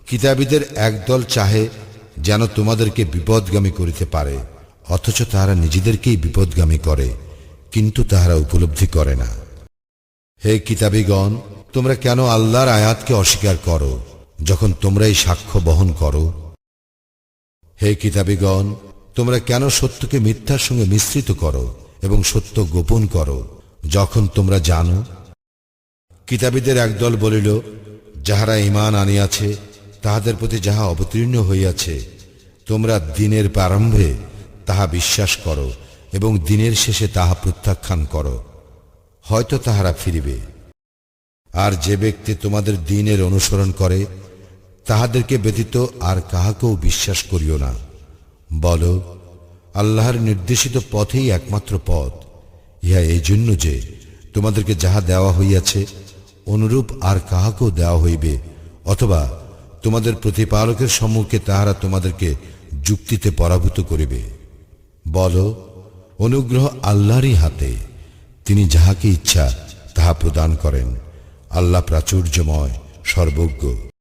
কিতাবীদের একদল চাহে যেন তোমাদেরকে বিপদগামী করিতে পারে, অথচ তাহারা নিজেদেরকেই বিপদগামী করে, কিন্তু তাহারা উপলব্ধি করে না। হে কিতাবীগণ, তোমরা কেন আল্লাহর আয়াতকে অস্বীকার করো যখন তোমরাই সাক্ষ্য বহন করো? হে কিতাবীগণ, তোমরা কেন সত্যকে মিথ্যার সঙ্গে মিশ্রিত করো এবং সত্য গোপন করো যখন তোমরা জানো? কিতাবীদের একদল বলিল, যাহারা ঈমান আনিয়াছে তাহাদের প্রতি যাহা অবতীর্ণ হইয়াছে তোমরা দিনের প্রারম্ভে তাহা বিশ্বাস করো এবং দিনের শেষে তাহা প্রত্যাখ্যান করো, হয়তো তাহারা ফিরিবে। আর যে ব্যক্তি তোমাদের দ্বীনের অনুসরণ করে তাহাদেরকে ব্যতীত আর কাহাকেও বিশ্বাস করিও না। বলো, আল্লাহর নির্দেশিত পথেই একমাত্র পথ। ইহা এই জন্য যে তোমাদেরকে যাহা দেওয়া হইয়াছে অনুরূপ আর কাহাকেও দেওয়া হইবে, অথবা তোমাদের প্রতিপালকের সম্মুখে তাহারা তোমাদেরকে যুক্তিতে পরাভূত করিবে। বলো, অনুগ্রহ আল্লাহরই হাতে, তিনি যাহাকে ইচ্ছা তাহা প্রদান করেন। আল্লাহ প্রাচুর্যময়, সর্বজ্ঞ।